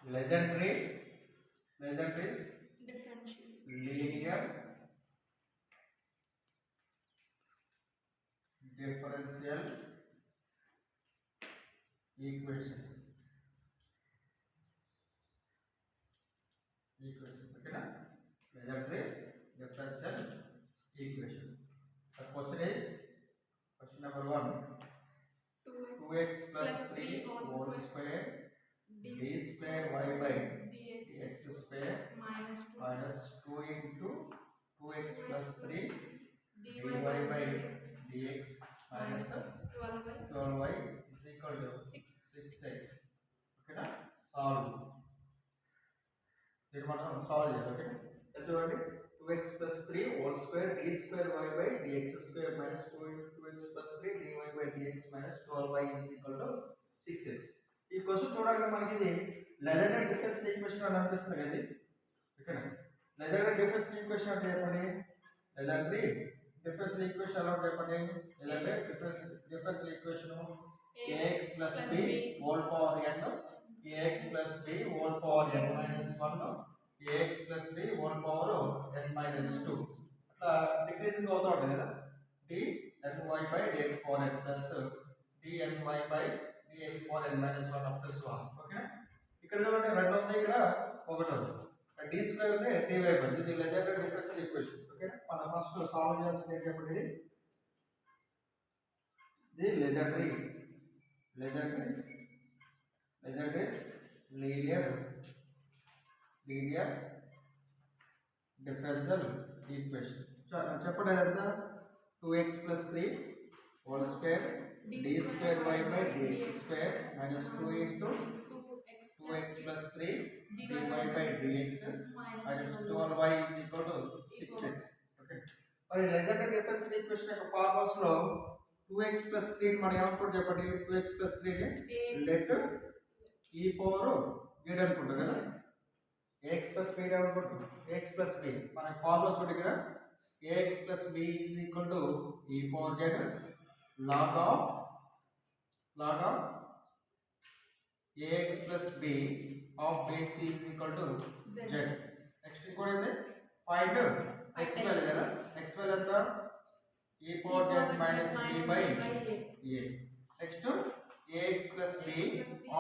Legend is linear differential equation. Okay, legendary differential equation. The question is question number 1. 2x plus 3 whole square d square y by dx square minus 2 into 2x plus 3 dy by dx minus 12y is equal to 6x. Okay, na? Solve. Then మనం solve చేయాలి. Okay, చూడండి 2x plus 3 whole square d square y by dx square minus 2 into 2x plus 3 dy by dx minus 12y is equal to 6x. ఈ question చూడగానే మనకి ఇది legendary differential equation అని అనిపిస్తుంది కదా. ఓకేనా? లెజెండరీ డిఫరెన్షియల్ ఈక్వేషన్ అంటే చెప్పండి. లెజెండరీ డిఫరెన్షియల్ ఈక్వేషన్ ఎలా ఉంటుంది చెప్పండి. Legendary differential equation ax plus b whole power n ax plus b whole power n minus 1 ax plus b whole power n minus 2 అట్లా డిక్రీజింగ్ అవుతూ ఉంటుంది కదా. dny by dx power n plus dny by dx power n minus 1 up to 1. Okay, ఇక్కడ చూడండి 2 ఉంది, ఇక్కడ 1 ఉంది. d square ఉంది, dy ఉంది. ఇది లెజెండరీ డిఫరెన్షియల్ ఈక్వేషన్. ఓకే, మనం ఫస్ట్ సాల్వ్ చేయాల్సింది ఏంటి చెప్పండి. ఇది లెజెండరీ linear differential equation. చెప్పండి అదంతా 2x plus 3 whole square d square y by dx square minus 2 into 2x plus 3 dy by dx minus 12y is equal to 6x. Okay, మరి legendary differential equation యొక్క formulas లో 2x plus 3 ని మనం ఏమనుకుంటాం చెప్పండి. 2x plus 3 ని let e power గేడ్ అనుకుంటాం కదా. ax plus b అనుకుంటాం. ax plus b మన ఫార్ములా చూడండి ఇక్కడ. ax plus b is equal to e power z log of ax plus b of base is equal to z. Next ఇంకోటి ఏంటి, find x value కదా. x value ఎంత, e power z minus b by a. Next ax plus b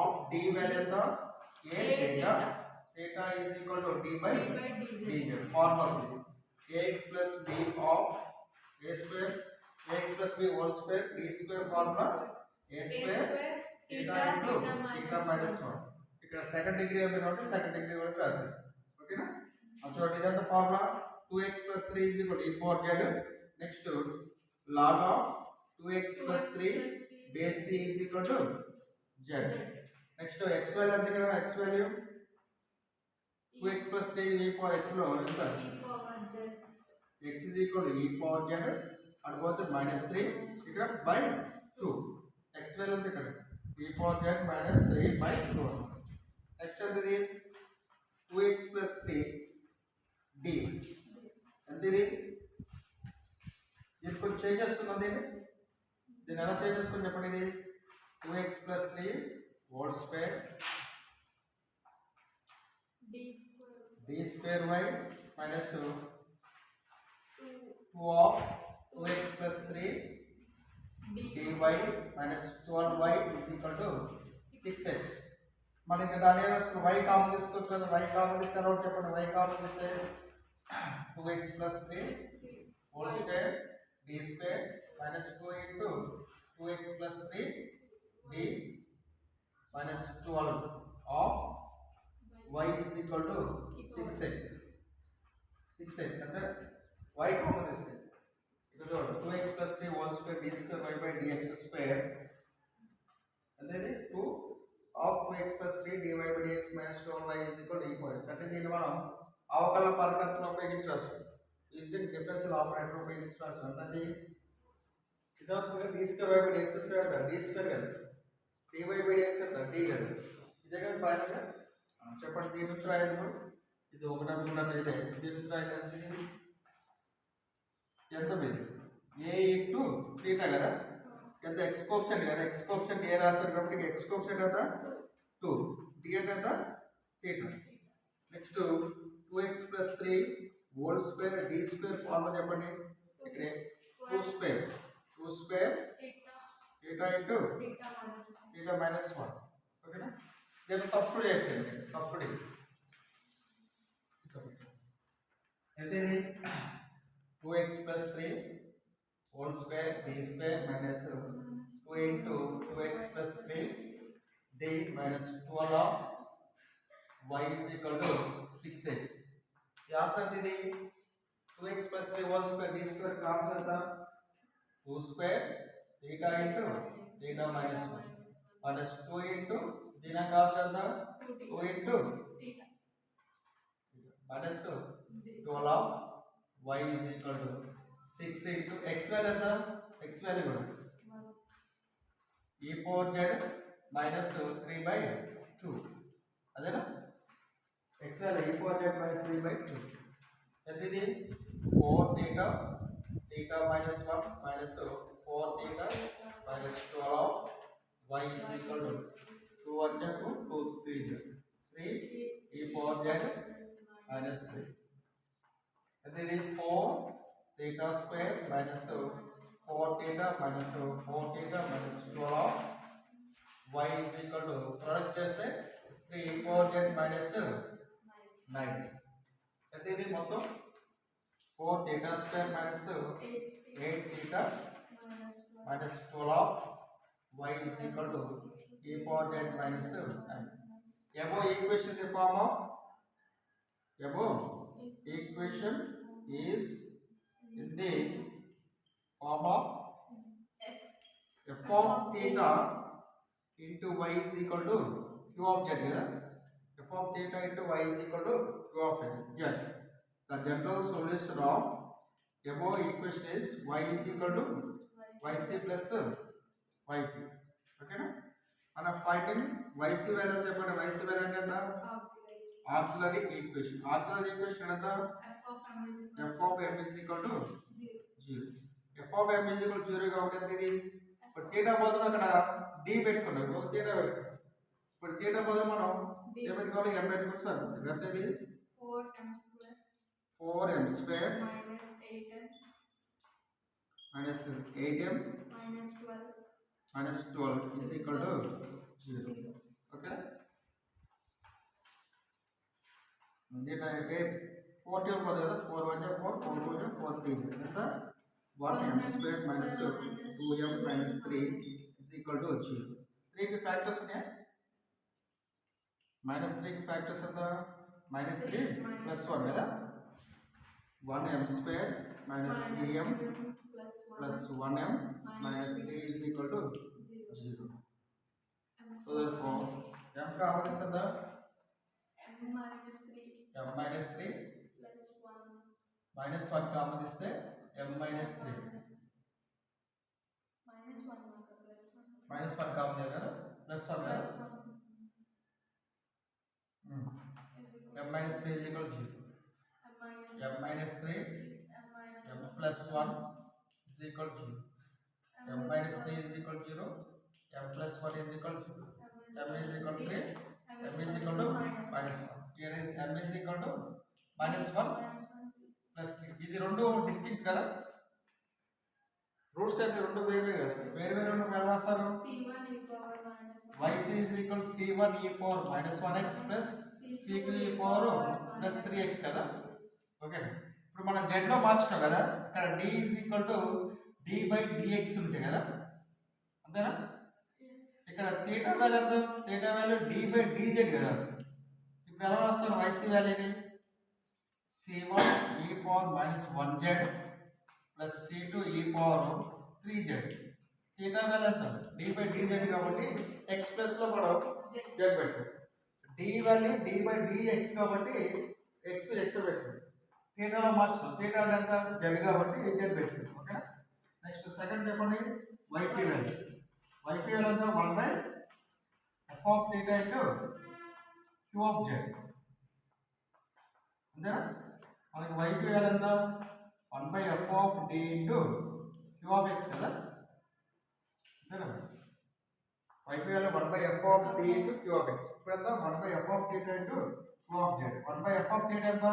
of d value ఎంత, a theta is equal to d by dz. Formulas ax plus b of a square ax plus b whole square d square formula a square theta into theta minus 1. ఇక్కడ second degree ఉంది కాబట్టి second degree వరకు రాసేస్తాం. ఓకేనా? చూడండి ఇదంతా formula 2x plus 3 is equal to e power z. Next log of 2x plus 3 base c is equal to z. Next x value అంతే కదా. x value 2x plus 3 e power x లో ఎంత, x is equal to e power z and both minus 3 ఇక్కడ by 2. x value ఉంది ఇక్కడ e power z minus 3 by 2. Next ఏంటిది 2x plus 3 d ఎంత, ఇది దీన్ని కొంచెం చేంజ్ చేసుకుందాం. దీన్ని ఎలా చేంజ్ చేసుకుని చెప్పండి. ఇది 2x plus 3 whole square d square y minus 2 of 2x plus 3 dy minus 12y is equal to 6x. మరి ఇంకా దాని y కామన్ తీసుకోవచ్చు కదా. y కామన్ తీస్తారు చెప్పండి. y కామన్ తీస్తే 2x plus 3 whole square d square minus 2 into 2x plus 3 d minus 12 of y is equal to 6x. అంటే y common తీస్తే ఇక్కడ చూడండి 2x plus 3 whole square d square y by dx square అంటే 2 of 2x plus 3 dy by dx minus 12y is equal to e power. అంటే దీన్ని మనం అవకలన పరికల్పన ఉపయోగించి రాస్తాం. యూజింగ్ డిఫరెన్షియల్ ఆపరేటర్ ఉపయోగించి రాస్తాం. అంటే ఇదొక d square y by dx square కదా, d square కదా, dy by dx ఎంత, d కదా. ఇదే కదా ఫైనల్ గా. చెప్పండి దీని నుంచి రాయండి. ఇది ఒకటి అనుకున్నట్టు అయితే దీని నుంచి రాయండి. ఎంత మీది a ఇంటూ θ కదా. ఎంత x కోఎఫిషియంట్ కదా. x కోఎఫిషియంట్ a రాశారు కాబట్టి x కోఎఫిషియంట్ ఎంత 2, d ఎంత theta. Next 2x plus 3 whole square d square formula చెప్పండి. ఇక్కడ 2 square theta into theta minus 1. ఓకేనా? దీన్ని సబ్స్టిట్యూట్ చేసేయండి. సబ్స్టిట్యూట్ అయితే 2x plus 3 whole square d square minus 2 into 2x plus 3 d minus 12 of y is equal to 6x. The answer is 2x plus 3 whole square d square का answer था 2 square theta into theta minus 1 minus 2 into theta का answer था 2 into minus 12 of y is equal to 6 into x value था x value కూడా e power z minus 3 by 2 అదేనా x value e power z minus 3 by 2 ఎంత ఇది 4 theta theta minus 1 minus 4 theta minus 12 y is equal to 2 అంటే 2 3 e power z minus 3 ఎంత ఇది 4 theta square minus 4 theta minus 4 theta minus 12 y is equal to product చేస్తే 3 e power z minus 9 అంటే ఇది మొత్తం 4 theta square minus 8 theta minus 12 y is equal to e power z minus 9. Above equation in the form of above equation is in the form of f of theta into y is equal to q of z. F of theta into y is equal to q of z. The general solution of above equation is y is equal to yc plus yp. Okay na? And finding yc value చెప్పండి. yc value అంటే ఎంత? Auxiliary equation. Auxiliary equation ఎంత? f of m is equal to 0. f of m is equal to 0 కాబట్టి ఎంత ఇది? ఇప్పుడు θ బదులు అక్కడ d పెట్టుకున్నాం. θ పెట్టుకున్నాం. ఇప్పుడు θ బదులు మనం ఏ పెట్టుకోవాలి? m పెట్టుకుంటే సరిపోతుంది. ఎంత ఇది? 4m square minus 8m minus 12 is equal to 0. Okay? Then I get 4 4 4 1 4 4 2 4 3 ఎంత 1m square minus 2m minus 3 is equal to 0. 3 కి ఫ్యాక్టర్స్ ఉన్నాయా? మైనస్ 3 కి ఫ్యాక్టర్స్ ఎంత? మైనస్ 3 ప్లస్ 1 కదా 1m square minus 3m plus 1m minus 3 is equal to 0. So therefore m का answer ఎంత? m minus 3 plus 1 minus 1 का answer इస్తే m minus 3 minus 1 का answer కదా plus 1 కదా m minus 3 is equal to 0. m minus 3 m plus 1 is equal to 0. m minus 3 is equal to 0. m plus 1 is equal to 0. m is equal to 3. m is equal to minus 1. Here is m is equal to minus 1 plus 3. ఇది రెండు distinct కదా roots అయితే రెండు వేరు వేరు కదా వేరు వేరు ఉన్నప్పుడు ఎలా రాస్తారు? yc is equal to c1 e power minus 1x plus c2 e power plus 3x కదా. ఓకేనా? ఇప్పుడు మనం z లో మార్చుతాం కదా ఇక్కడ d is equal to d by dx ఉంటాయి కదా అంతేనా? ఇక్కడ θ వాల్యూ ఎంత? θ వాల్యూ d by dz కదా. ఇప్పుడు ఎలా రాస్తాను yc వాల్యూని? c1 e power minus 1z plus c2 e power 3z. θ value ఎంత? d by dz కాబట్టి x ప్లస్ లో మనం z పెట్టాం. d value d by dx కాబట్టి x పెట్టాం. θలో మార్చుకో. θ అంటే ఎంత? z కాబట్టి z పెట్టాం. ఓకేనా? నెక్స్ట్ సెకండ్ చెప్పండి yp వాల్యూ. yp వాల్యూ ఎంత? 1 by f of theta into q of z. అంతేనా? మనకి yp వాల్యూ ఎంత? 1 by f of d into q of x కదా. అంతేనా? YP value 1 by f of t into q of x. ఇప్పుడు ఎంత 1 by f of theta into q of z. 1 by f of theta ఎంత?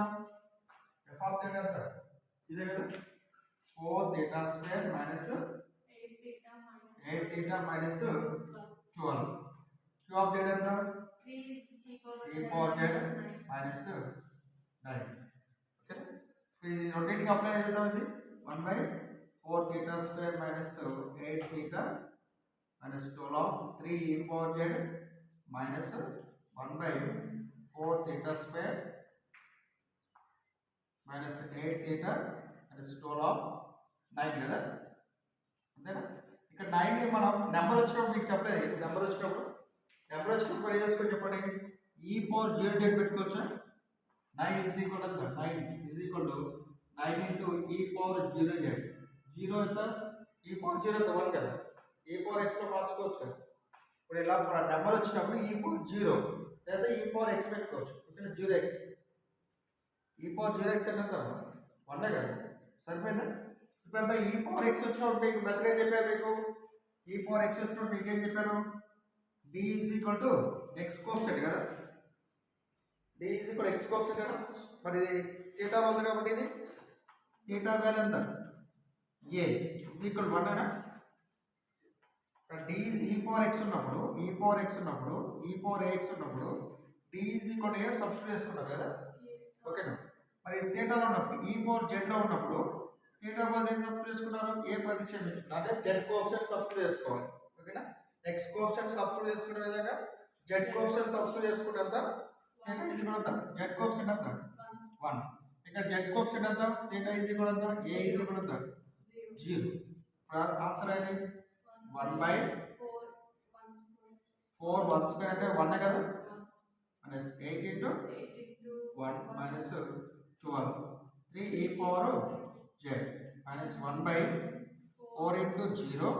f of theta ఎంత? ఇదే కదా 4 theta square minus 8 theta minus 12. q of z ఎంత? 3 e power z minus 9. Okay, ఇది rotating apply చేద్దాం. ఇది 1 by 4 theta square minus 8 theta minus 12 of 3 e power z minus 1 by 4 theta square minus 8 theta minus 12 of 9 కదా, అంతేనా? ఇక్కడ 9 ని మనం number వచ్చినప్పుడు మీకు చెప్పలేదు. నెంబర్ వచ్చినప్పుడు ఏం చేసుకోవచ్చు చెప్పండి. e power 0 z పెట్టుకోవచ్చా? 9 is equal to 9 is equal to 9 into e power 0 z. 0 ఎంత? e power 0 ఎంత? 1 కదా. e power x తో మార్చుకోవచ్చు కదా. ఇప్పుడు ఇలా నెంబర్ వచ్చినప్పుడు e power 0 లేదా e power x పెట్టుకోవచ్చు. Okay, 0x e power 0x ఎంత? 1 కదా, సరిపోయిందా? ఇప్పుడు అంతా e power x వచ్చినప్పుడు మీకు మెథడ్ ఏం చెప్పాను? మీకు e power x వచ్చినప్పుడు మీకు ఏం చెప్పాను? d is equal to x coefficient కదా. d is equal to x coefficient కదా. మరి θ ఉంది కాబట్టి ఇది θ వాల్యూ ఎంత? a is equal to 1 అనా. d e power x ఉన్నప్పుడు e power ax ఉన్నప్పుడు d is equal to a substitute చేసుకుంటారు కదా. ఓకేనా? మరి θ లో ఉన్నప్పుడు e power z లో ఉన్నప్పుడు θ బదులు ఏం సబ్స్టిట్యూట్ చేసుకున్నారు? a ప్రతిక్షేపించుకున్నారు. అంటే z కోఎఫిషియంట్ సబ్స్టిట్యూట్ చేసుకోవాలి. ఓకేనా? x కోఎఫిషియంట్ సబ్స్టిట్యూట్ చేసుకునే విధంగా z కోఎఫిషియంట్ సబ్స్టిట్యూట్ చేసుకున్నంత θ ఈజ్ ఈక్వల్ ఎంత? z కోఎఫిషియంట్ ఎంత? 1. ఇక్కడ z కోఎఫిషియంట్ ఎంత? θ ఈజ్ ఈక్వల్ ఎంత? a ఈజ్ ఈక్వల్ ఎంత? 0. ఆన్సర్ ఏంటి? 1 by 4 1 square అంటే 1 కదా, minus 8 into 1 minus 12 3 e power z minus 1 by 4 into 0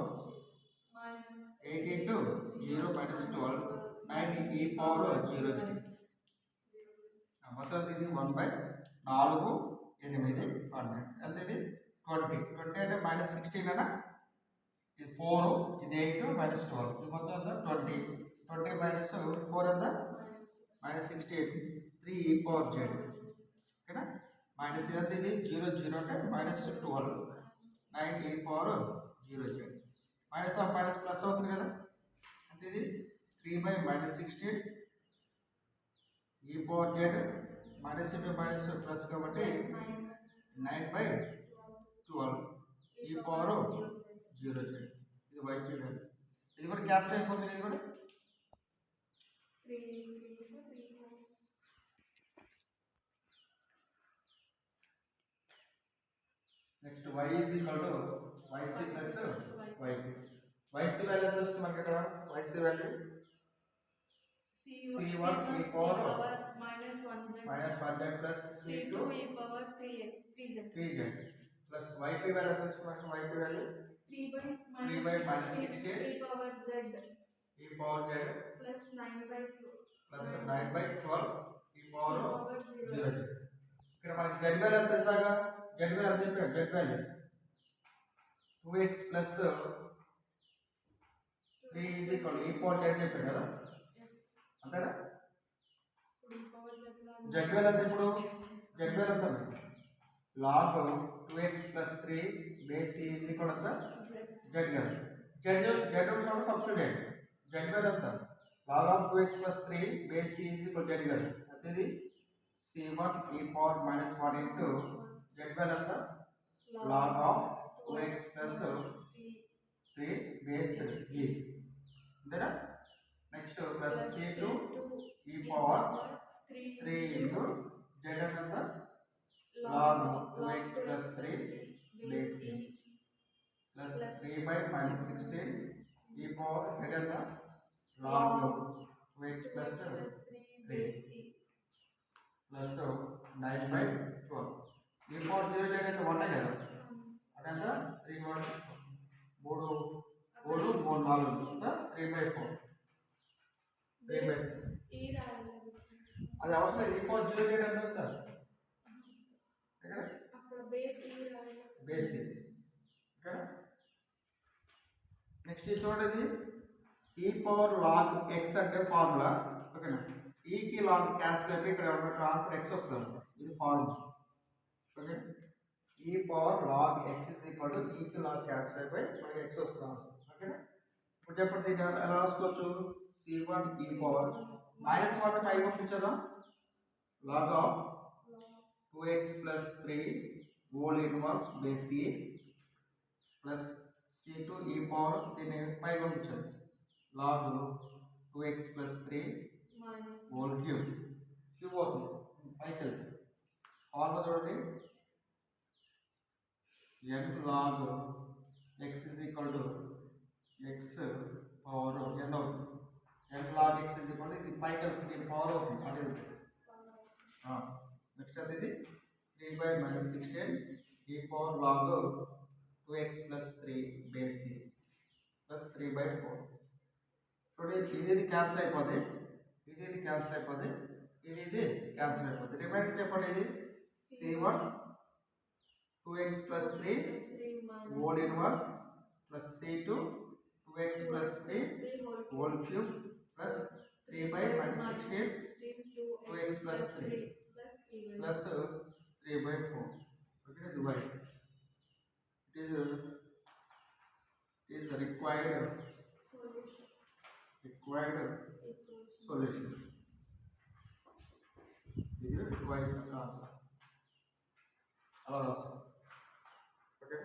8 into 0 minus 12 9 e power 0 మొత్తం ఇది 1 by 4 8 12 ఎంత? ఇది 20 అంటే minus 16 అనా. ఇది 4 ఇది 8 minus 12 ఇది మొత్తం ఎంత? 20 minus 4 ఎంత? minus 16 3 e power z. ఓకేనా? మైనస్ ఇదంతా ఇది 0 0 అంటే minus 12 9 e power 0 z. Minus of minus plus అవుతుంది కదా. అంటే ఇది 3 by minus 16 e power z minus into minus plus కాబట్టి 9 by 12 e power 0 z. ఇది వైట్ వాల్యూ. ఇది కూడా క్యాన్సిల్ అయిపోతుంది. ఇది కూడా 3 next y is equal to yc plus y. yc value ఎంత వస్తుంది మనకి ఇక్కడ? yc value c1 e power minus 1z plus c2 e power 3z plus yp value ఎంత వస్తుంది మనకి? yp value 3 by minus 16 e power z plus 9 by 12 e power 0. ఇక్కడ మనకి z value ఎంత ఇద్దాగా? z వాల్యూ ఎంత చెప్పారు? z value 2x plus 3 is equal to e power z చెప్పారు కదా, అంతేనా? z వాల్యూ ఎంత? ఇప్పుడు z వాల్యూ ఎంత? log 2x plus 3 base c is equal to z కదా. z వచ్చినప్పుడు సబ్స్టిట్యూట్ చేయండి. z వాల్యూ ఎంత? log of 2x plus 3 base c is equal to z కదా. అంటే ఇది c1 e power minus 1 into z value ఎంత? log of 2x plus 3 base e. అంతేనా? Next plus c2 e power 3 into z ఎంత? log 2x plus 3 base e plus 3 by minus 16 e power z ఎంత? log 2x plus 3 plus 9 by 12 e power 0 z అంటే 1 కదా, అదంతా 3 1 3 3 4 అంతా 3 by 4 3 by అది అవసరం. e power 0 z అంటే ఎంత? అక్కడ బేస్ ఇక్కడ నెక్స్ట్ చూడండి, e పవర్ లాగ్ x అంటే ఫార్ములా ఓకేనా e కి లాగ్ క్యాన్సిల్ అయిపోయి ఇక్కడ ఉన్న ఆన్సర్ x వస్తుంది ఇది formula okay e power log x e కి లాగ్ క్యాన్సిల్ అయిపోయి మనకి x వస్తుంది ఓకేనా ఇప్పుడు చెప్పండి దీన్ని ఎలా రాసుకోవచ్చు c1 e పవర్ మైనస్ 1 పై పంపించేద్దాం log of 2x plus 3 whole inverse base c plus c2 e power దీన్ని పై పంపించాలి log 2x plus 3 minus whole cube అవుతుంది పైకి వెళ్తుంది ఫార్ములా చూడండి n log x is equal to x power n అవుతుంది n log x is equal to ఇది పైకి వెళ్తుంది దీని పవర్ అవుతుంది అదే వెళ్తుంది నెక్స్ట్ అది ఇది 3 by minus 16 e power log 2x plus 3 base c plus 3 by 4 చూడండి ఇది క్యాన్సిల్ అయిపోతుంది ఇది క్యాన్సిల్ అయిపోతుంది ఇది క్యాన్సిల్ అయిపోతుంది రిమైండర్ చెప్పండి ఇది c1 2x plus 3 whole inverse plus c2 2x plus 3 whole cube plus 3 by minus 16 2x plus 3 plus 3 by 4 okay divide it is required solution ఇది required answer అలా రాస్తాం ఓకే